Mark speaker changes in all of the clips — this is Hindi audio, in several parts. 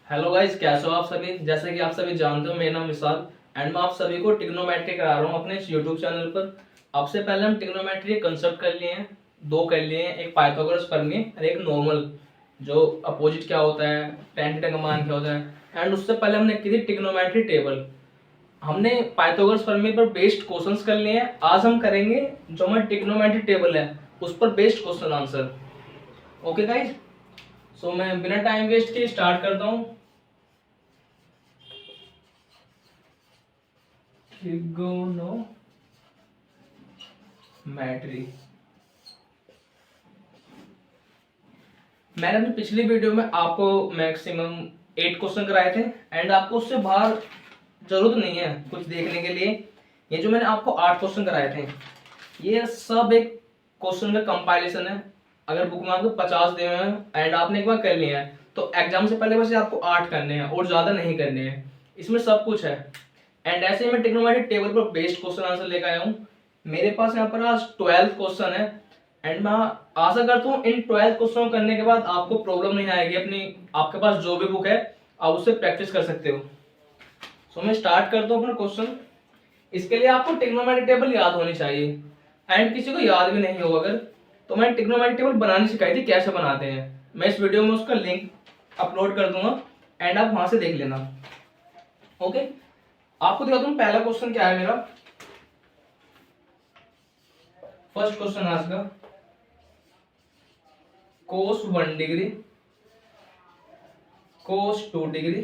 Speaker 1: हेलो गाइस, कैसे हो आप सभी। जैसे कि आप सभी जानते हो, मेरा नाम विशाल एंड मैं आप सभी को ट्रिग्नोमेट्री करा रहा हूँ अपने इस यूट्यूब चैनल पर। अब से पहले हम ट्रिग्नोमेट्री कंसेप्ट कर लिए हैं, दो कर लिए हैं, एक पाइथागोरस प्रमेय और एक नॉर्मल जो अपोजिट क्या होता है, tan थीटा का मान क्या होता है। एंड उससे पहले हमने की थी ट्रिग्नोमेट्री टेबल। हमने पाइथागोरस प्रमेय पर बेस्ड क्वेश्चंस कर लिए हैं। आज हम करेंगे जो हमारी ट्रिग्नोमेट्री टेबल है उस पर based question answer. Okay guys, so मैं बिना टाइम वेस्ट के स्टार्ट करता हूँ। ट्रिगोनोमेट्री। मैंने अपनी पिछली वीडियो में आपको मैक्सिमम 8 क्वेश्चन कराए थे एंड आपको उससे बाहर जरूरत नहीं है कुछ देखने के लिए। ये जो मैंने आपको 8 क्वेश्चन कराए थे ये सब एक क्वेश्चन का कंपाइलेशन है। अगर बुक में आपको 50 दिए हुए हैं एंड आपने एक बार कर लिया है तो एग्जाम से पहले बस आपको 8 करने हैं और ज्यादा नहीं करने हैं। इसमें सब कुछ है। एंड ऐसे ही मैं ट्रिग्नोमेट्री टेबल पर बेस्ड क्वेश्चन आंसर लेकर आया हूँ। मेरे पास यहाँ पर आज 12 क्वेश्चन है एंड मैं आशा करता हूँ इन 12 क्वेश्चन करने के बाद आपको प्रॉब्लम नहीं आएगी। अपनी आपके पास जो भी बुक है आप उससे प्रैक्टिस कर सकते हो। सो मैं स्टार्ट करता हूँ अपना क्वेश्चन। इसके लिए आपको ट्रिग्नोमेट्री टेबल याद होनी चाहिए एंड किसी को याद भी नहीं होगा अगर तो मैंने ट्रिग्नोमेट्री टेबल बनानी सिखाई थी कैसे बनाते हैं। मैं इस वीडियो में उसका लिंक अपलोड कर दूंगा एंड आप वहां से देख लेना। ओके, आपको दिखाता हूँ पहला क्वेश्चन क्या है मेरा। फर्स्ट क्वेश्चन आज का, कोस 1 डिग्री, कोस 2 डिग्री,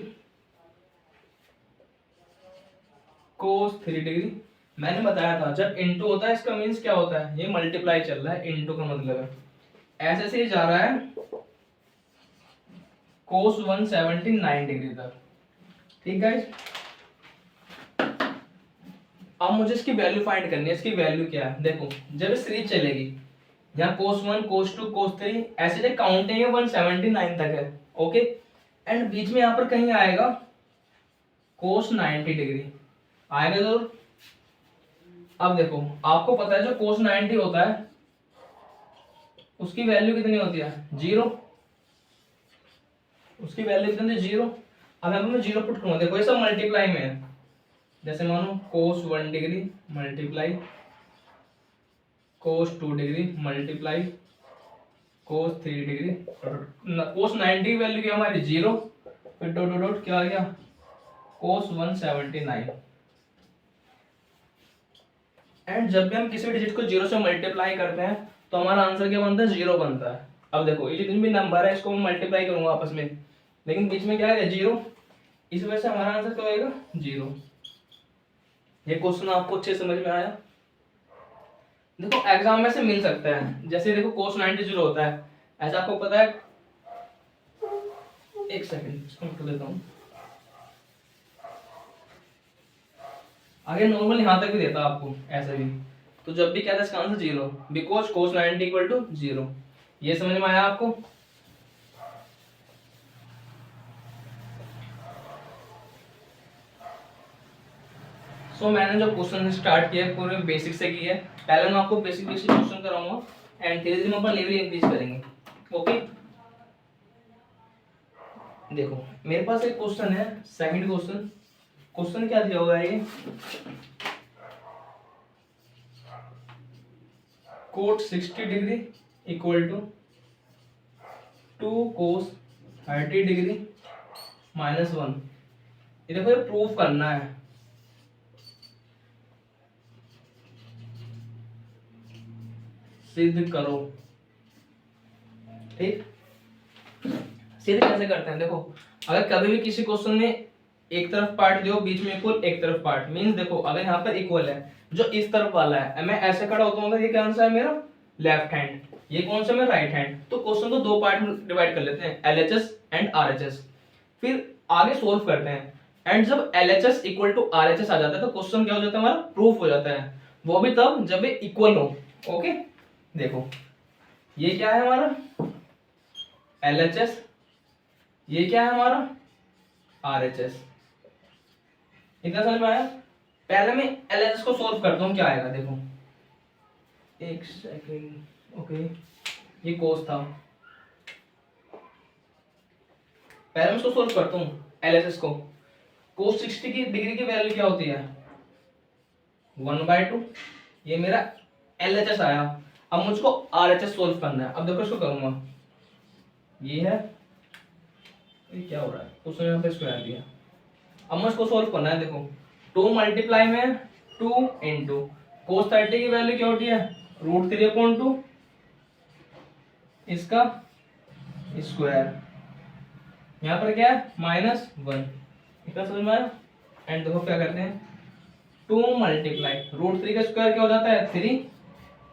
Speaker 1: कोस 3 डिग्री। मैंने बताया था जब इनटू होता है इसका मीन्स क्या होता है, ये मल्टीप्लाई चल रहा है, इनटू का मतलब है ऐसे से जा रहा है कोस 179 डिग्री तक। ठीक है, अब मुझे इसकी वैल्यू फाइंड करनी है। इसकी वैल्यू क्या है, देखो जब सीरीज चलेगी यहाँ कोस 1 कोस 2 कोस 3 ऐसे जो काउंटिंग है 179 तक है। ओके, एंड बीच में यहाँ पर कहीं आएगा कोस 90 डिग्री आएगा जरूर। अब देखो आपको पता है जो कोस 90 होता है उसकी वैल्यू कितनी होती है, जीरो। उसकी वैल्यू कितनी है, जीरो। अब मैं जीरो पुट करूंगा, देखो ये सब मल्टीप्लाई में है। जैसे मानो cos 1 degree multiply cos 2 degree multiply cos 3 degree. Cos 90 की वैल्यू क्या हमारी, जीरो। फिर डॉट डॉट डॉट क्या आ गया, कोस 179। एंड जब भी हम किसी भी डिजिट को जीरो से मल्टीप्लाई करते हैं तो हमारा आंसर क्या बनता है, जीरो बनता है। अब देखो ये जितने भी नंबर है इसको मैं मल्टीप्लाई करूंगा आपस में, लेकिन बीच में क्या है, जीरो। इस वजह से हमारा आंसर क्या होगा, जीरो। ये क्वेश्चन आपको अच्छे समझ में आया। देखो एग्जाम में से मिल सकता है, जैसे देखो कोस 90 जीरो होता है ऐसा आपको पता है। एक सेकंड इसको मैं कर देता हूँ। आगे नॉर्मल यहां तक भी देता आपको ऐसा भी, तो जब भी क्या था इसका answer zero, because cos 90 equal to zero. ये समझ में आया आपको। मैंने जो क्वेश्चन स्टार्ट किया पूरे बेसिक से की है। पहले मैं आपको बेसिक बेसिक क्वेश्चन कराऊंगा एंड धीरे धीरे हम अपना लेवल इंक्रीज करेंगे। ओके, देखो मेरे पास एक क्वेश्चन है, सेकंड क्वेश्चन। क्वेश्चन क्या दिया हुआ है, ये cot 60 degree equal to 2 cos 30 degree -1। ये देखो ये प्रूफ करना है। सिद्ध करो। ठीक, सिद्ध कैसे करते हैं, देखो अगर कभी भी किसी क्वेश्चन में एक तरफ पार्ट दो बीच में इक्वल, एक तरफ पार्ट मींस देखो अगर यहाँ पर इक्वल है जो इस तरफ वाला है, मैं ऐसे खड़ा होता हूँ, ये कौन सा है मेरा लेफ्ट हैंड, ये कौन सा मेरा राइट हैंड। तो क्वेश्चन को दो पार्ट में डिवाइड कर लेते हैं, एलएचएस एंड आरएचएस। फिर आगे सोल्व करते हैं एंड जब एलएचएस इक्वल टू आरएचएस आ जाता है तो क्वेश्चन क्या हो जाता है, हमारा प्रूफ हो जाता है। वो भी तब जब ये इक्वल हो। ओके, देखो ये क्या है हमारा एलएचएस, ये क्या है हमारा आरएचएस। इतना समझ में आया। पहले मैं एलएचएस को सॉल्व करता हूँ, क्या आएगा देखो, एक सेकंड। ओके, ये कोस था, पहले मैं इसको सोल्व करता हूँ LHS को। cos 60 की डिग्री की वैल्यू क्या होती है 1/2। ये मेरा LHS आया। अब मुझको RHS सोल्व करना है। अब देखो इसको करूंगा, ये है, ये क्या हो रहा है, उसने यहाँ पे स्क्वायर दिया। अब मैं इसको सोल्व करना है। देखो 2 मल्टीप्लाई में 2 इंटू cos 30 की वैल्यू क्या होती है √3/2 इसका स्क्वायर, यहाँ पर क्या है -1। इतना समझ में आया। एंड देखो क्या करते हैं 2 मल्टीप्लाई √3 का स्क्वायर क्या हो जाता है 3,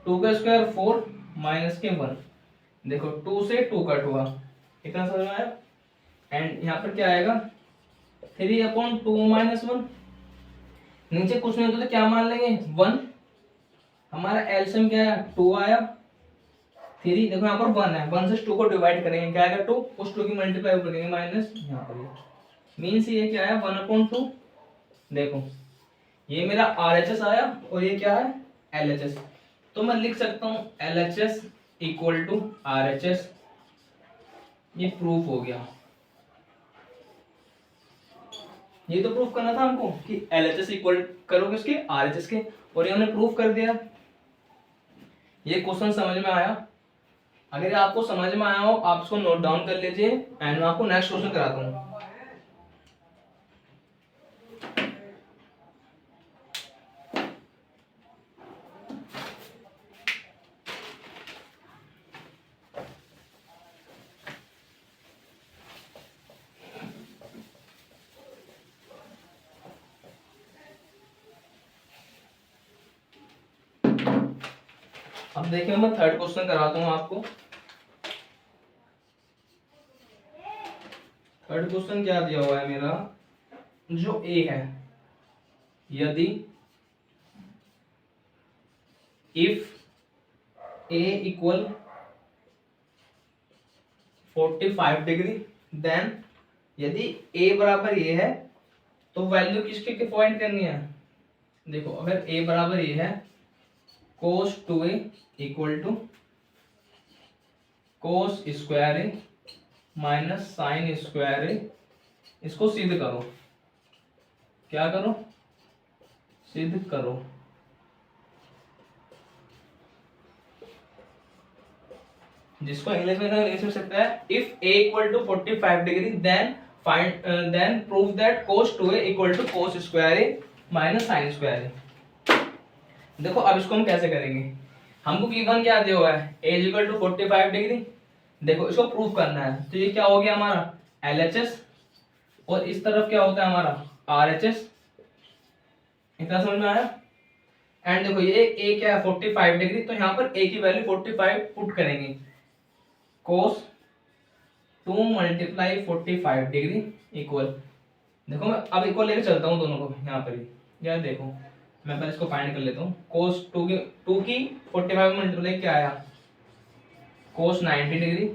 Speaker 1: 2 का स्क्वायर 4 माइनस के 1। देखो 2 से 2 कट हुआ। इतना समझ में आया। एंड यहाँ पर क्या आएगा 3/2 -1। नीचे कुछ नहीं होता तो क्या मान लेंगे 1। हमारा एलसीएम क्या है 2 आया। 3 देखो यहाँ पर 1 है, 1 से 2 को डिवाइड करेंगे क्या आएगा 2, उस 2 की मल्टीप्लाई करेंगे माइनस यहाँ पर। मीन्स ये क्या है 1/2। देखो ये मेरा RHS आया और ये क्या है LHS। तो मैं लिख सकता हूँ LHS इक्वल टू RHS। ये प्रूफ हो गया। ये तो प्रूफ करना था हमको कि LHS इक्वल करो किसके RHS के, और ये हमने प्रूफ कर दिया। ये क्वेश्चन समझ में आया। अगर आपको समझ में आया हो आप इसको नोट डाउन कर लीजिए एंड मैं आपको नेक्स्ट क्वेश्चन कराता हूँ। अब देखिए मैं थर्ड क्वेश्चन कराता हूँ आपको। थर्ड क्वेश्चन क्या दिया हुआ है मेरा, जो ए है, यदि if A equal 45 degree then, यदि ए बराबर ये है तो वैल्यू किसके पॉइंट करनी है। देखो अगर ए बराबर ये है cos 2a equal to cos square A minus sine square A, इसको सिद्ध करो। क्या करो सिद्ध करो। जिसको इंग्लिश में सकता है if a equal to 45 degree then find then prove that cos 2a equal to cos square A minus sine square A. देखो अब इसको हम कैसे करेंगे, हमको गिवन क्या दिया हुआ है a इक्वल टू 45 डिग्री। देखो इसको प्रूव करना है तो ये क्या हो गया हमारा LHS, और इस तरफ क्या होता है हमारा RHS। इतना समझ में आया। एंड देखो ये a क्या है 45 डिग्री, तो यहाँ पर a की वैल्यू 45 पुट करेंगे। cos 2 मल्टीप्लाई 45 डिग्री इक्वल, देखो मैं अब इक्वल लेके चलता हूँ दोनों को यहाँ पर ही। यार देखो मैं पहले इसको फाइंड कर लेता हूँ। cos 2 की 45 मल्टीप्लाई क्या आया cos 90 डिग्री।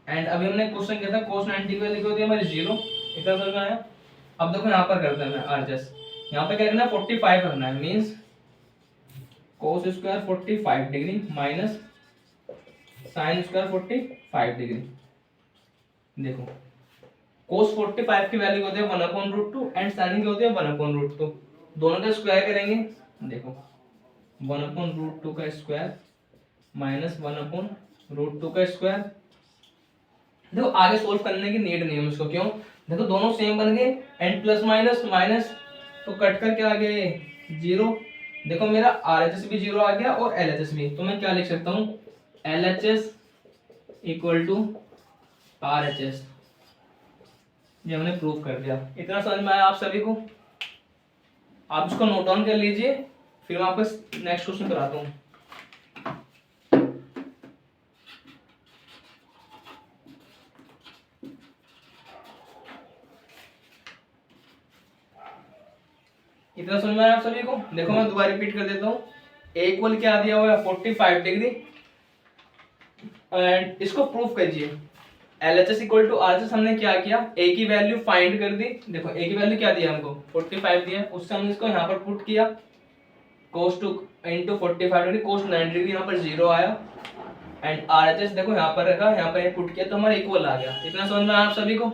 Speaker 1: एंड अभी हमने क्वेश्चन किया था cos 90 की वैल्यू क्या होती है हमारी 0। इतना समझ में आया। अब देखो यहाँ पर करते हैं RHS, यहाँ पे क्या करना है 45 करना है। Means cos square 45 degree minus sine square 45 degree. देखो cos 45 की वैल्यू होती है 1/√2 एंड साइन की होती है 1/√2। दोनों का स्क्वायर करेंगे। देखो 1/√2 का स्क्वायर माइनस 1/√2 का स्क्वायर। देखो आगे सोल्व करने की नीड नहीं है मुझको, क्यों, देखो दोनों सेम बन गए एंड प्लस माइनस माइनस तो कट करके आ गए 0। देखो मेरा RHS भी 0 आ गया और LHS भी। तो मैं क्या लिख सकता हूँ LHS इक्वल टू RHS। ये हमने प्रूव कर दिया। इतना समझ में आया आप सभी को। आप इसको नोट डाउन कर लीजिए, फिर मैं आपको नेक्स्ट क्वेश्चन कराता हूँ। इतना समझ में आया आप सभी को। देखो मैं दोबारा रिपीट कर देता हूँ। ए इक्वल क्या दिया हुआ है 45 डिग्री एंड इसको प्रूफ कीजिए। LHS इक्वल टू RHS हमने क्या किया, a की वैल्यू फाइंड कर दी। देखो a की वैल्यू क्या दिया हमको 45 दिया, उससे हमने इसको यहाँ पर पुट किया cos 2 into 45 degree cos 90 degree, यहाँ पर 0 आया एंड RHS देखो यहाँ पर रखा, यहाँ पर पुट किया तो हमारा इक्वल आ गया। इतना समझ में आया आप सभी को।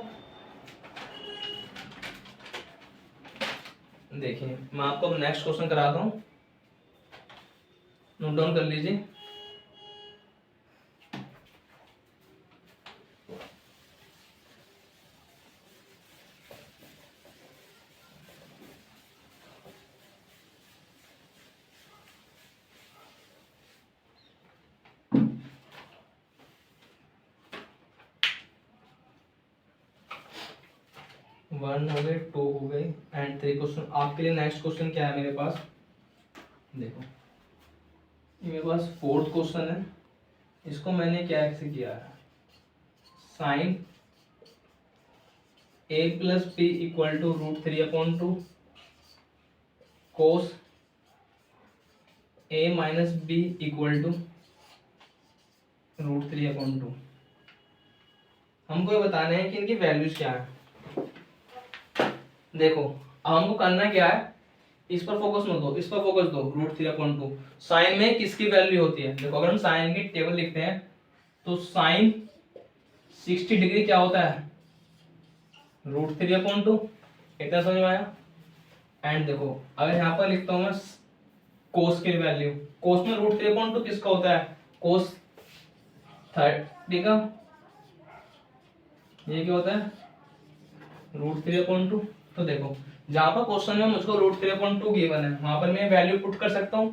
Speaker 1: देखिए मैं आपको नेक्स्ट क्वेश्चन कराता हूँ, नोट डाउन कर लीजिए। वन हो गए, टू हो गए एंड थ्री क्वेश्चन। आपके लिए नेक्स्ट क्वेश्चन क्या है मेरे पास, देखो मेरे पास फोर्थ क्वेश्चन है। इसको मैंने क्या ऐसे किया है, sine A plus B equal to √3/2 cos A minus B equal to √3/2। हमको ये बताना है कि इनकी वैल्यूज क्या है। देखो हमको करना क्या है, इस पर फोकस मत दो, इस पर फोकस दो। √3/2 साइन में किसकी वैल्यू होती है। देखो अगर हम साइन की टेबल लिखते हैं तो साइन 60 डिग्री क्या होता है, √3/2। इतना समझ में आया। एंड देखो अगर यहाँ पर लिखता हूँ मैं कोस की वैल्यू, कोस में √3/2 किसका होता है, कोस 30 का। ये क्या होता है, √3/2। तो देखो जहां पर क्वेश्चन में मुझको √3/2 गिवन है वहां पर मैं वैल्यू पुट कर सकता हूँ।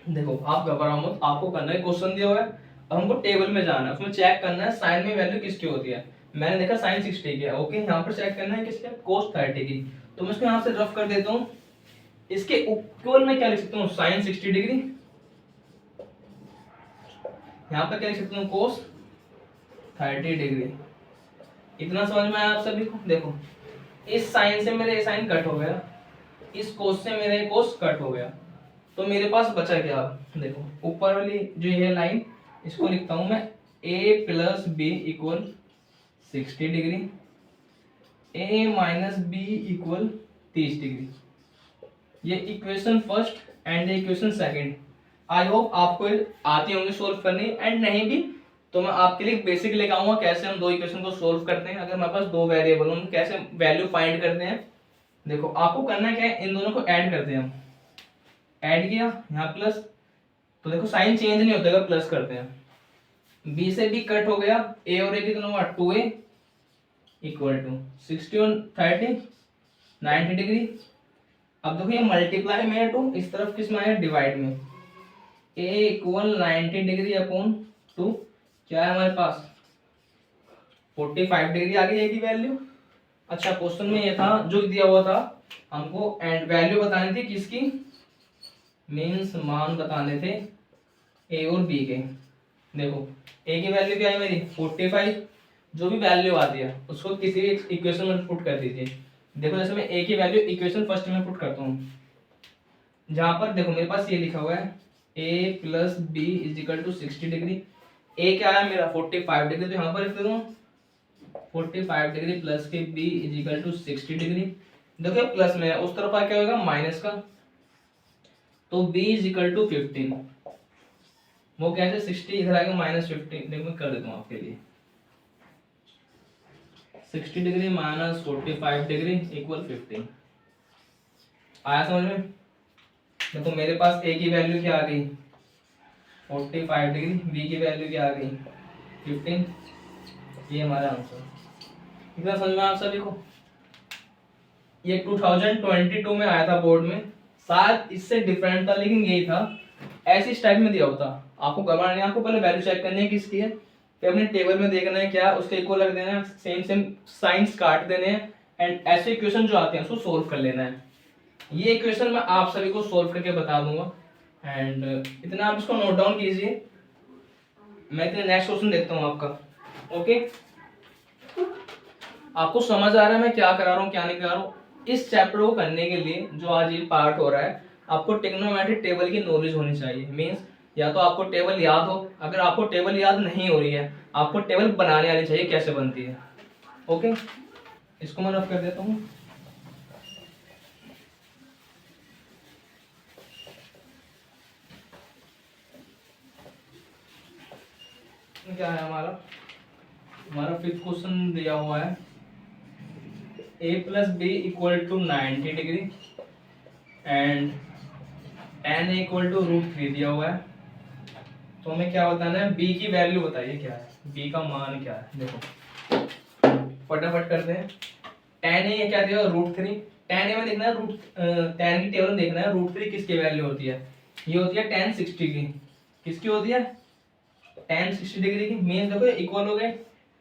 Speaker 1: देखो आप घबराओ मत, आपको करना है, क्वेश्चन दिया हुआ है, अब हमको टेबल में जाना है, उसमें चेक करना है साइन में वैल्यू किसकी होती है। मैंने देखा साइन 60 की है, ओके यहाँ पर चेक करना है किसके, कोस 30 की। तो मैं इसको यहाँ से रफ कर देता हूँ। इसके इक्वल में क्या लिख सकता हूँ, साइन 60 डिग्री, यहाँ पर क्या लिख सकता हूँ, कोस 30 डिग्री। इतना समझ में आया आप सभी को। देखो इस साइन से मेरे साइन कट हो गया, इस कोस से मेरे कोस कट हो गया, तो मेरे पास बचा क्या। देखो ऊपर वाली जो ये लाइन, इसको लिखता हूं मैं a plus B equal 60 degree, a minus B equal 30 degree. ये equation first and equation second. I hope आपको आती होंगी सोल्व करनी, एंड नहीं भी तो मैं आपके लिए बेसिक लेके आऊंगा कैसे हम दो इक्वेशन को सोल्व करते हैं। अगर हमारे पास दो वेरिएबल हो, कैसे वैल्यू फाइंड करते हैं। देखो आपको करना क्या है, इन दोनों को ऐड करते हैं हम। ऐड किया यहाँ प्लस, तो देखो साइन चेंज नहीं होता अगर प्लस करते हैं। बी से बी कट हो गया, ए और ए कितना हुआ 2a इक्वल टू 60 और 30 90 डिग्री। अब देखो ये मल्टीप्लाई में है टू, इस तरफ किस में आया, डिवाइड में। a इक्वल 90 डिग्री अपॉन 2 क्या है हमारे पास 45 डिग्री आ गई a की वैल्यू। अच्छा क्वेश्चन में ये था जो दिया हुआ था हमको, एंड वैल्यू बतानी थी किसकी, मीन्स मान बताने थे ए और बी के। देखो ए की वैल्यू क्या है मेरी 45, जो भी वैल्यू आती है उसको किसी भी इक्वेशन में पुट कर दीजिए। देखो जैसे मैं ए की वैल्यू इक्वेशन फर्स्ट में पुट करता हूँ, जहां पर देखो मेरे पास ये लिखा हुआ है A plus B is equal to 60 degree. A क्या है मेरा 45 डिग्री, तो यहाँ पर लिख दूँ 45 डिग्री प्लस के B is equal to 60 degree. देखो प्लस में है, उस तरफ क्या होगा माइनस का, तो b इज इक्वल टू 15। वो कैसे 60 इधर आएगा -15। देखो मैं कर देता हूँ आपके लिए, 60 डिग्री माइनस 45 डिग्री इक्वल 15। आया समझ में। देखो मेरे पास a की वैल्यू क्या आ गई 45 डिग्री, b की वैल्यू क्या आ गई 15। ये हमारा आंसर। इतना समझ में आप सभी को। ये 2022 में आया था बोर्ड में, शायद इससे डिफरेंट था लेकिन यही था, ऐसी टाइप में दिया होता। आपको करवाना नहीं, आपको पहले वैल्यू चेक करनी है किसकी है, फिर अपने टेबल में देखना है क्या उसके इक्वल रख देना है, सेम सेम साइंस काट देने हैं, एंड ऐसे इक्वेशन जो आते हैं उसको सोल्व कर लेना है। ये इक्वेशन मैं आप सभी को सोल्व करके बता दूंगा, एंड इतना आप इसको नोट डाउन कीजिए। मैं इतने नेक्स्ट क्वेश्चन देखता हूँ आपका। ओके आपको समझ आ रहा है मैं क्या करा रहा हूँ क्या नहीं करा रहा हूँ। इस चैप्टर को करने के लिए जो आज ये पार्ट हो रहा है, आपको ट्रिग्नोमेट्रिक टेबल की नॉलेज होनी चाहिए। मींस या तो आपको टेबल याद हो, अगर आपको टेबल याद नहीं हो रही है आपको टेबल बनाने आनी चाहिए कैसे बनती है। ओके इसको मैं रफ कर देता हूँ। क्या है हमारा फिफ्थ क्वेश्चन दिया हुआ है, A plus B equal to 90 degree and tan A equal to √3 दिया हुआ है। तो हमें क्या बताना है, बी की वैल्यू बताइए क्या है, बी का मान क्या है। देखो फटाफट करते हैं। tan ए क्या दिया, √3। tan ए में देखना है tan की टेबल में देखना है √3 किसकी वैल्यू होती है, ये होती है tan 60 की। किसकी होती है, tan 60 डिग्री की। मीन देखो इक्वल हो गए,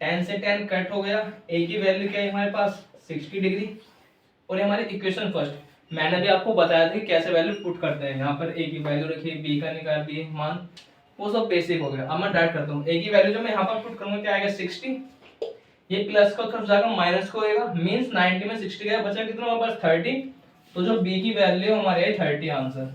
Speaker 1: tan से tan कट हो गया, a की वैल्यू क्या है हमारे पास 60 डिग्री। और ये हमारी इक्वेशन फर्स्ट, मैंने भी आपको बताया था कि कैसे वैल्यू पुट करते हैं। यहाँ पर a की वैल्यू रखी, b का निकाल दिए मान, वो सब बेसिक हो गया। अब मैं डायरेक्ट करता हूँ, a की वैल्यू जो मैं यहाँ पर पुट करूंगा क्या आएगा 60, ये प्लस का तरफ जाएगा माइनस को होएगा, मींस 90 में 60 गया, बचा कितना हमारे पास 30। तो जो b की वैल्यू हमारे है 30 आंसर।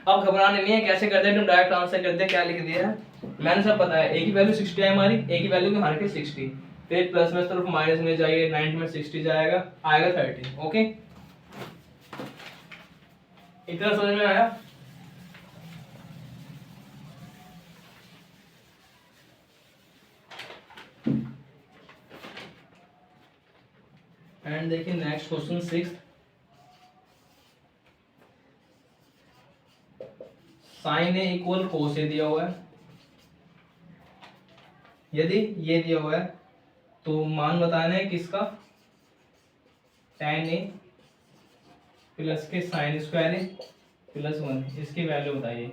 Speaker 1: अब घबराने नहीं है, कैसे करते हैं तुम, डायरेक्ट आंसर करते हैं। क्या लिख दिया है मैंने सब बताया, a की वैल्यू 60 है हमारी, a की वैल्यू हमारे की 60, फिर प्लस में तरफ माइनस में जाइए, 90 में 60 जाएगा, आएगा 30। ओके, इतना समझ में आया। एंड देखिए नेक्स्ट क्वेश्चन 6, साइन ए इक्वल कोस ए दिया हुआ है। यदि ये दिया हुआ है तो मान बताना है किसका, tan ए प्लस के साइन स्क्वायर ए प्लस 1, इसकी वैल्यू बताइए।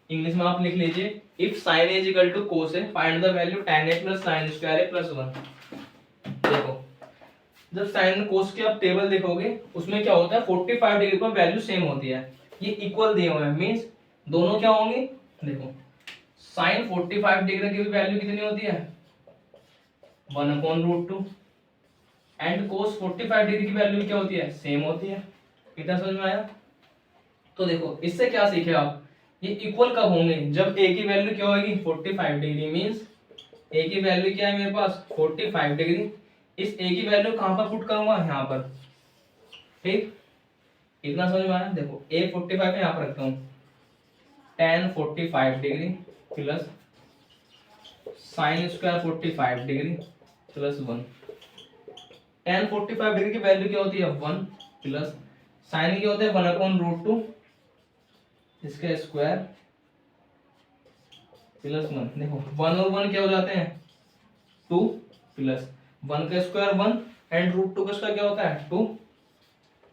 Speaker 1: इंग्लिश में आप लिख लीजिए, if sin A is equal to cos A find the value tan A plus sine square A plus 1। देखो जब साइन कोस की आप टेबल देखोगे उसमें क्या होता है 45 डिग्री पर वैल्यू सेम होती है, ये इक्वल दिए हुए हैं, मींस दोनों क्या होंगे। देखो साइन 45 डिग्री की वैल्यू कितनी होती है 1/√2 एंड कोस 45 डिग्री की वैल्यू क्या होती है, सेम होती है। कितना समझ में आया। तो देखो इससे क्या सीखे आप, ये इक्वल कब होंगे, जब ए की वैल्यू क्या होगी 45 डिग्री, मींस ए की वैल्यू क्या है मेरे पास 45 डिग्री। इस ए की वैल्यू कहां पर पुट करूंगा, यहाँ पर, ठीक। इतना समझ में आया। देखो a 45 है, यहाँ पर रखता हूँ, tan 45 degree plus sine square 45 degree plus 1। tan 45 degree की वैल्यू क्या होती है 1 प्लस साइन क्या होता है 1/√2 इसका स्क्वायर प्लस 1। देखो 1 और 1 क्या हो जाते हैं 2 प्लस 1 का स्क्वायर 1 एंड √2 का स्क्वायर क्या होता है 2।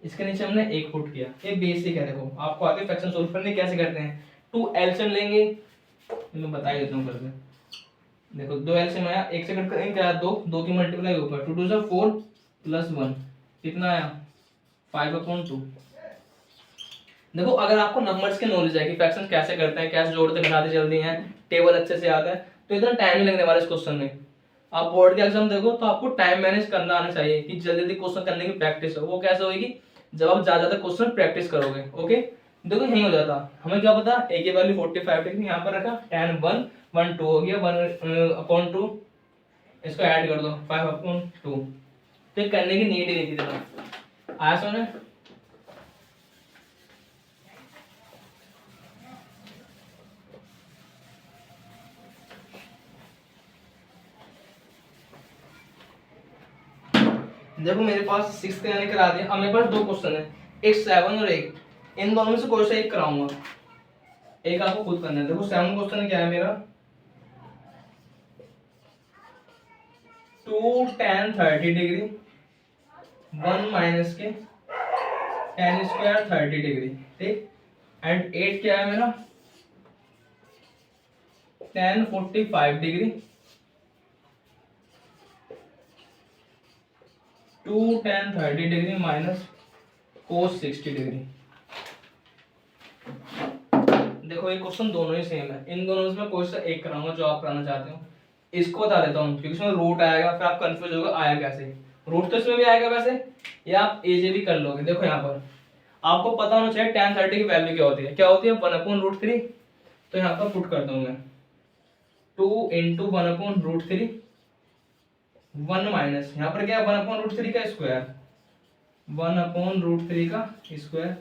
Speaker 1: इसके नीचे हमने 1 पुट किया, ये बेसिक है। देखो आपको आगे फ्रैक्शन सोल्व करने कैसे करते हैं, 2 एलसीएम लेंगे, मैं बता ही देता हूं करके। देखो 2 एलसीएम आया, 1 से कट करेंगे क्या 2 की मल्टीप्लाई ऊपर, 2 2 से 4 प्लस 1 कितना आया 5/2। देखो अगर आपको नंबर्स की नॉलेज है कि फ्रैक्शन कैसे करते हैं, कैसे जोड़ते घटाते जल्दी हैं, टेबल अच्छे से आता है, तो इतना टाइम नहीं लगने वाला इस क्वेश्चन में। आप बोर्ड के एग्जाम देखो तो आपको टाइम मैनेज करना आना चाहिए कि जल्दी जल्दी क्वेश्चन करने की प्रैक्टिस हो। वो कैसे होगी, जब आप ज्यादा ज्यादा क्वेश्चन प्रैक्टिस करोगे। ओके, देखो यही हो जाता, हमें क्या पता a की वैल्यू 45 डिग्री यहाँ पर रखा, tan 1 1 2 हो गया, 1/2 इसको ऐड कर दो 5/2। तो करने की नीड ही नहीं थी इतना। आया समझ। देखो मेरे पास 6 का यानी करा दिया। अब मेरे पास 2 क्वेश्चन है, एक 7 और एक, इन दोनों में से कोई सा एक कराऊंगा, एक आपको खुद करना है। देखो 7 क्वेश्चन क्या है मेरा, 2 tan 30 डिग्री 1 माइनस के tan स्क्वायर 30 डिग्री, ठीक। एंड 8 क्या है मेरा tan 45 degree 2 tan 30 degree minus cos 60 degree. देखो ये क्वेश्चन दोनों ही सेम है, इन दोनों में कोई सा एक कराऊंगा जो आप कराना चाहते हो। इसको बता देता हूँ क्योंकि इसमें रूट आएगा, फिर आप कंफ्यूज होगा आया कैसे। रूट तो इसमें भी आएगा वैसे, या आप एजे भी कर लोगे। देखो यहाँ पर आपको पता होना चाहिए tan 30 की वैल्यू क्या होती है, क्या होती है 1/√3। तो यहाँ पर पुट करता हूँ मैं 2 × 1/√3 1 माइनस यहाँ पर क्या है 1/√3 का स्क्वायर 1/√3 का स्क्वायर।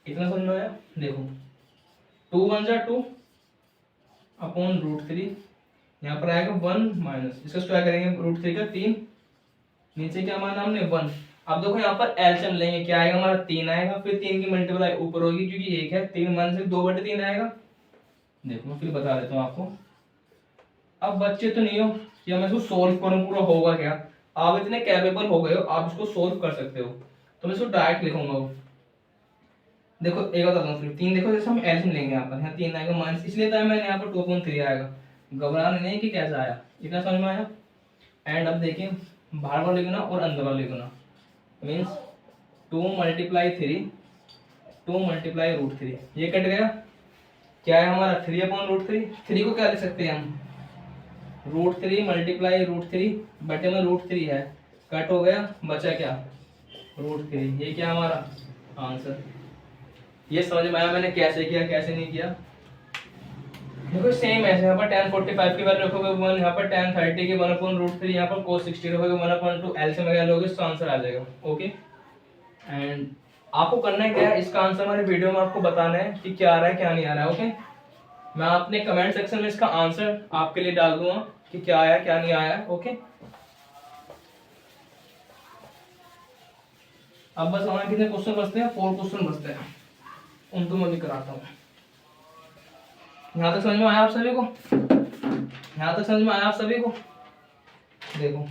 Speaker 1: इतना समझ में आया। देखो 2 1 जा 2/√3, यहाँ पर आएगा 1 माइनस इसका स्क्वायर करेंगे √3 का 3 नीचे क्या माना हमने 1। अब देखो यहाँ पर एलसीएम लेंगे, क्या आएगा हमारा 3 आएगा, फिर 3 की मल्टीप्लाई ऊपर होगी क्योंकि 1 है, 3 1 से 2/3 आएगा। देखो मैं फिर बता देता हूँ आपको। अब बच्चे तो नहीं हो कि मैं इसको सोल्व करूँ पूरा होगा क्या, आप इतने कैपेबल हो गए हो, आप इसको सोल्व कर सकते हो। तो मैं इसको डायरेक्ट लिखूंगा। देखो एक बताता हूँ फिर 3, देखो जैसे हम एलसीएम लेंगे यहाँ पर, यहाँ 3 आएगा माइनस, इसलिए तो मैंने यहाँ पर 2.3 आएगा। घबराना नहीं कि कैसा आया, इतना समझ में आया। एंड अब देखिए बाहर वाला लिखना और अंदर वाला लिखना, मीन्स 2 मल्टीप्लाई 3, 2 मल्टीप्लाई √3, ये कट गया। क्या है हमारा 3/√3, 3 को क्या लिख सकते हैं हम, √3 मल्टीप्लाई √3 बटे में √3 है, कट हो गया, बचा क्या √3, ये क्या हमारा आंसर। ये समझ में आया मैंने कैसे किया कैसे नहीं किया। देखो सेम ऐसे यहाँ पर tan 45 की वैल्यू रखोगे 1, यहाँ पर tan 30 की 1/√3, यहाँ पर cos 60 रखोगे 1/2, एलसीएम वगैरह लोगे तो आंसर आ जाएगा। ओके, एंड आपको करना है क्या है, इसका आंसर हमारे वीडियो में आपको बताना है कि क्या आ रहा है क्या नहीं आ रहा है। ओके, मैं अपने कमेंट सेक्शन में इसका आंसर आपके लिए डाल दूंगा कि क्या आया क्या नहीं आया। ओके, अब बस हमारे कितने क्वेश्चन बचते हैं, 4 क्वेश्चन बचते हैं, उनको मैं भी कराता हूँ। यहाँ तक समझ में आया आप सभी को, यहाँ तक समझ में आया आप सभी को। देखो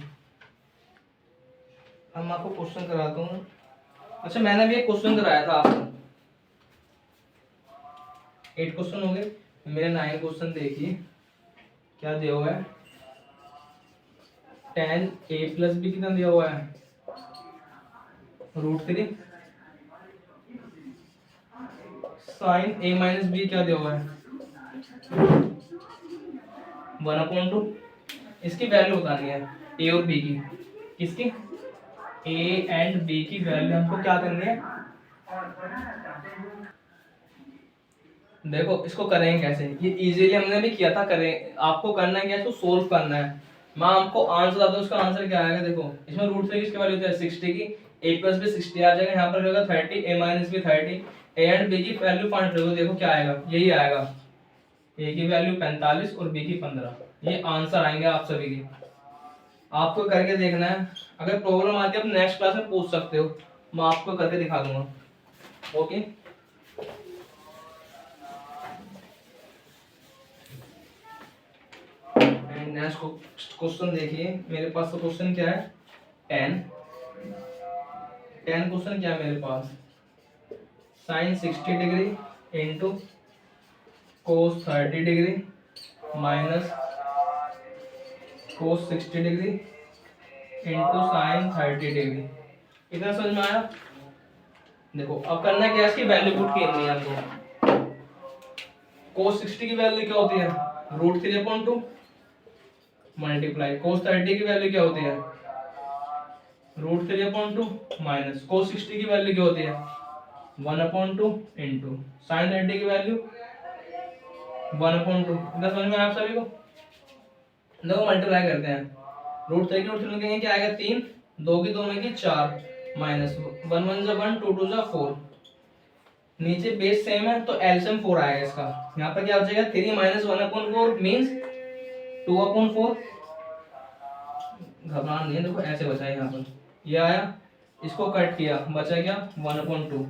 Speaker 1: अब मैं आपको क्वेश्चन कराता हूँ। अच्छा मैंने भी एक क्वेश्चन कराया था आपको, 8 क्वेश्चन हो गए, मेरे 9 क्वेश्चन देखिए क्या दिया हुआ है। tan a + b कितना दिया हुआ है, √3, sin a - b क्या दिया हुआ है 1/2। इसकी वैल्यू बतानी है a और b की, किसकी, a एंड b की वैल्यू हमको क्या करनी है। देखो इसको करेंगे कैसे, ये इजीली हमने भी किया था, करें आपको करना है क्या, इसको सोल्व करना है। मैं आपको आंसर आता हूँ, उसका आंसर क्या आएगा। देखो इसमें √3 किसकी वैल्यू होती है 60 की, a + b 60 आ जाएगा, यहाँ पर होगा 30, a - b 30, a and b की वैल्यू फाइंड करो। देखो क्या आएगा, यही आएगा, a की वैल्यू 45 और b की 15, ये आंसर आएंगे आप सभी के। आपको करके देखना है, अगर प्रॉब्लम आती है आप नेक्स्ट क्लास में पूछ सकते हो, मैं आपको करके दिखा दूंगा। ओके, नेक्स्ट क्वेश्चन देखिए मेरे पास। तो क्वेश्चन क्या है, tan क्वेश्चन क्या है मेरे पास, sin 60 degree into cos 30 degree minus cos 60 degree into sin 30 degree. इतना समझ में आया। देखो अब करना क्या है, इसकी वैल्यू पुट करनी है आपको। cos 60 की वैल्यू क्या होती है, √3/2 मल्टीप्लाई cos 30 की वैल्यू क्या होती है, √3/2 माइनस cos 60 की वैल्यू क्या होती है 1/2 इंटू sin 30 की वैल्यू 1/2। इतना समझ में आया आप सभी को। देखो मल्टीप्लाई करते हैं, √3 की √3 लिखेंगे क्या आएगा 3, 2 की 2 में की 4 माइनस 1 1 जा 1 2 2 जा 4, नीचे बेस सेम है तो एलसीएम 4 आएगा इसका। यहाँ पर क्या हो जाएगा 3 - 1/4 मींस 2/4। घबराना नहीं है, देखो ऐसे बचा है, यहाँ पर ये आया, इसको कट किया, बचा क्या 1/2,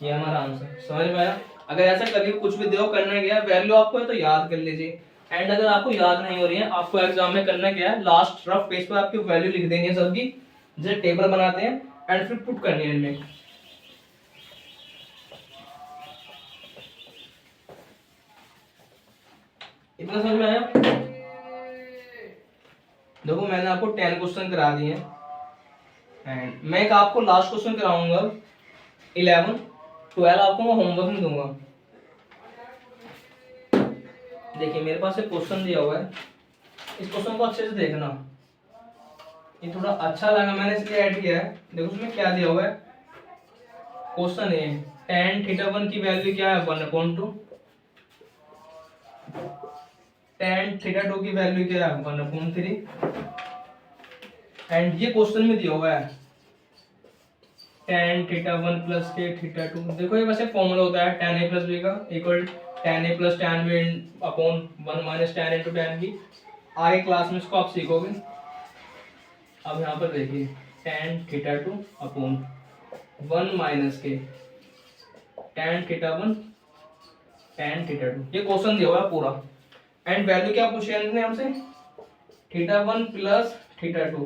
Speaker 1: ये हमारा आंसर। समझ में आया। अगर ऐसा कभी कुछ भी देखो करना गया वैल्यू आपको है तो याद कर लीजिए, एंड अगर आपको याद नहीं हो रही है, आपको एग्जाम में करना क्या है, लास्ट रफ पेज पर आपकी वैल्यू लिख देनी है सबकी, जैसे टेबल बनाते हैं, एंड फिर पुट करनी है इनमें। इतना समझ में आया। देखो मैंने आपको 10 क्वेश्चन करा दिए एंड मैं एक आपको लास्ट क्वेश्चन कराऊंगा 11 12 आपको मैं होमवर्क में दूंगा। देखिए मेरे पास एक क्वेश्चन दिया हुआ है, इस क्वेश्चन को अच्छे से देखना, ये थोड़ा अच्छा लगा मैंने इसलिए ऐड किया है। देखो उसमें क्या दिया हुआ है, क्वेश्चन है tan θ1 की वैल्यू क्या है 1/2, tan θ2 की वैल्यू क्या है 1/3, एंड ये क्वेश्चन में दिया हुआ है tan θ1 + k θ2। देखो ये वैसे फॉर्मूला होता है tan a + b का equal tan a + tan b upon 1 - tan × tan b। आगे क्लास में इसको आप सीखोगे। अब यहाँ पर देखिए tan थीटा 2 अपॉन 1 माइनस के tan थीटा 1 tan थीटा 2, ये क्वेश्चन दिया हुआ है पूरा। एंड वैल्यू क्या पूछी है हमसे, थीटा 1 प्लस थीटा 2,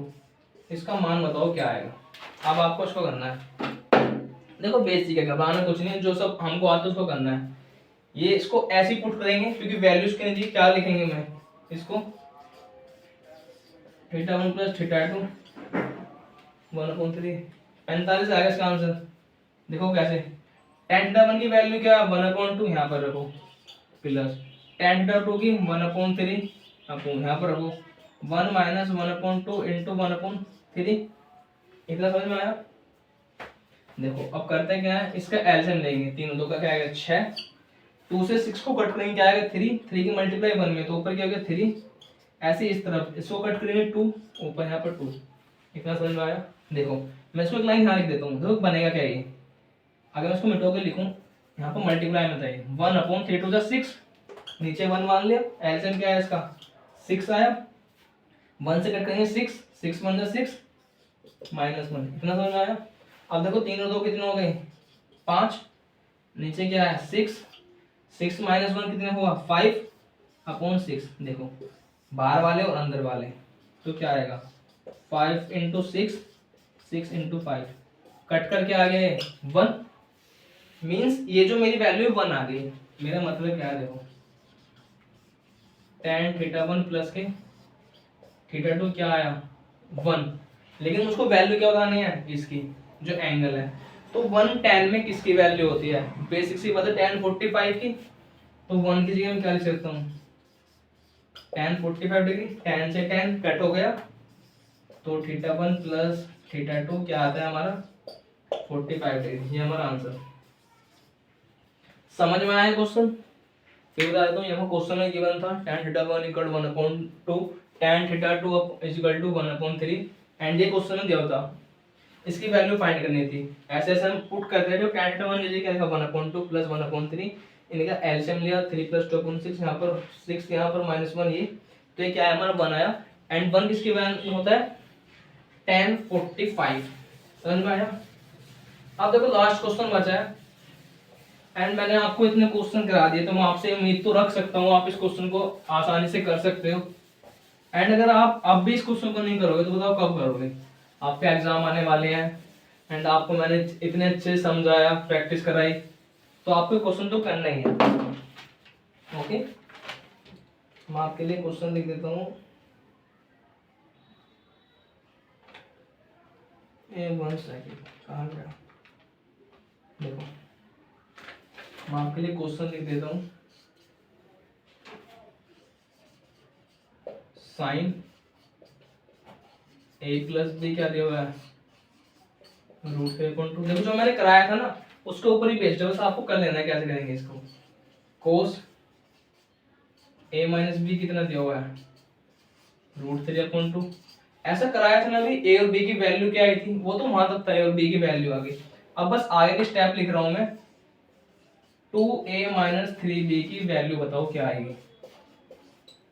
Speaker 1: इसका मान बताओ क्या आएगा। अब आपको इसको करना है, देखो बेसिक है, घबराना कुछ नहीं है, जो सब हमको आता है उसको करना है। ये इसको ऐसे ही पुट करेंगे क्योंकि वैल्यूज के लिए क्या लिखेंगे, मैं इसको थीटा 1 प्लस थीटा 2 1/3, 45 आएगा इसका आंसर। देखो कैसे, tan थीटा 1 की वैल्यू क्या है 1/2, यहाँ पर रखो, प्लस tan थीटा 2 की 1/3 अपॉन यहाँ पर रखो 1 माइनस 1/2 इंटू 1/3। इतना समझ में आया। देखो अब करते हैं क्या है, इसका एलसीएम लेंगे, तीनों दो का क्या आएगा 6, 2 से 6 को कट करेंगे क्या आएगा 3, 3 की मल्टीप्लाई 1 में, तो ऊपर क्या होगा 3, ऐसे इस तरफ इसको कट करेंगे 2, ऊपर यहाँ पर 2। इतना समझ में आया। देखो मैं इसको एक लाइन यहाँ लिख देता हूँ, देखो बनेगा क्या ये, अगर मैं इसको मिटो के लिखूँ यहाँ पर मल्टीप्लाई में चाहिए 1/3 टू 6, नीचे 1 मान लिया, एलसीएम क्या है इसका 6 आया, 1 से कट करेंगे 6, 6 1 6 माइनस 1। इतना समझ में आया। अब देखो 3 और 2 कितने हो गए 5, नीचे क्या है 6, 6 माइनस 1 कितने हुआ 5/6। देखो बाहर वाले और अंदर वाले, तो क्या आएगा 5 इंटू 6, 6 इंटू 5, कट करके आ गए 1, मीन्स ये जो मेरी वैल्यू 1 आ गई। मेरा मतलब क्या है, देखो tan थीटा 1 प्लस के थीटा 2 क्या आया 1, लेकिन उसको वैल्यू क्या बतानी है इसकी, जो एंगल है। तो 1 tan में किसकी वैल्यू होती है, बेसिक सी बात है tan 45 की, तो 1 की जगह मैं क्या लिख सकता हूँ tan 45 डिग्री, tan से tan कट हो गया, तो थीटा 1 प्लस थीटा 2 क्या आता है हमारा 45 डिग्री। ये हमारा आंसर। समझ में आया क्वेश्चन। फिर बता देता हूँ, यहाँ क्वेश्चन में गिवन था tan theta 1 equal 1/2, tan theta 2 equal to 1/3, and ये क्वेश्चन में दिया था, इसकी वैल्यू फाइंड करनी थी। ऐसे ऐसे हम पुट करते हैं, जो tan थीटा 1 की क्या लिखा 1/2 प्लस 1/3, इनका एलसीएम लिया 3 + 2/6, यहाँ पर 6, यहाँ पर -1, ये तो ये क्या है हमारा 1 आया। एंड 1 किसकी वैल्यू होता है tan 45। समझ में आया। अब देखो लास्ट क्वेश्चन बचा है, एंड मैंने आपको इतने क्वेश्चन करा दिए, तो मैं आपसे उम्मीद तो रख सकता हूँ आप इस क्वेश्चन को आसानी से कर सकते हो। एंड अगर आप अब भी इस क्वेश्चन को नहीं करोगे तो बताओ कब करोगे। आपके एग्जाम आने वाले हैं, एंड आपको मैंने इतने अच्छे से समझाया, प्रैक्टिस कराई, तो आपको क्वेश्चन तो करना ही है। ओके, मैं आपके लिए क्वेश्चन लिख देता हूँ। वन सेकेंड, कहाँ गया, देखो मैं आपके लिए क्वेश्चन लिख देता हूँ। साइन a प्लस बी क्या दिया हुआ है √a/2। देखो जो मैंने कराया था ना उसके ऊपर ही बेस्ड है, बस आपको कर लेना है कैसे करेंगे इसको। कोस a माइनस बी कितना दिया हुआ है √3/2। ऐसा कराया था ना अभी, a और b की वैल्यू क्या आई थी, वो तो वहां तक था, a और b की वैल्यू आ गई। अब बस आगे के स्टेप लिख रहा हूं मैं, 2a माइनस 3b की वैल्यू बताओ क्या आएगी।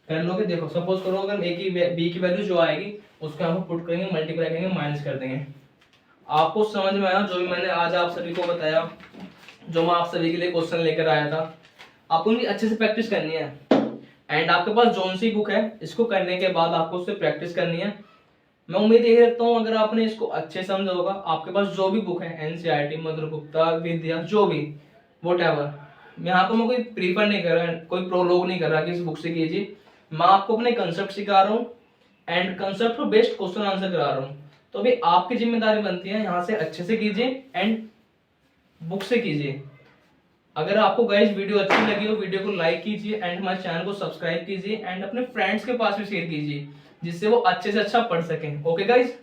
Speaker 1: कर लोगे। देखो सपोज करो अगर a की b की वैल्यू जो आएगी उसको हम पुट करेंगे, मल्टीप्लाई करेंगे, माइनस कर देंगे। आपको समझ में आया जो भी मैंने आज आप सभी को बताया, जो मैं आप सभी के लिए क्वेश्चन लेकर आया था। आपको इनकी अच्छे से प्रैक्टिस करनी है, एंड आपके पास जोन सी बुक है, इसको करने के बाद आपको उससे प्रैक्टिस करनी है। मैं उम्मीद यही रखता हूँ अगर आपने इसको अच्छे से समझा होगा, आपके पास जो भी बुक है एनसीईआरटी, मदर गुप्ता, विद्या, जो भी व्हाटएवर, यहाँ पर मैं कोई प्रीफर नहीं कर रहा, कोई प्रोलोग नहीं कर रहा कि इस बुक से कीजिए। मैं आपको अपने कंसेप्ट सिखा रहा हूँ एंड कंसेप्ट पर बेस्ड क्वेश्चन आंसर करा रहा हूँ। तो अभी आपकी जिम्मेदारी बनती है यहाँ से अच्छे से कीजिए एंड बुक से कीजिए। अगर आपको गाइस वीडियो अच्छी लगी हो, वीडियो को लाइक कीजिए एंड हमारे चैनल को सब्सक्राइब कीजिए एंड अपने फ्रेंड्स के पास भी शेयर कीजिए, जिससे वो अच्छे से अच्छा पढ़ सकें। Okay guys.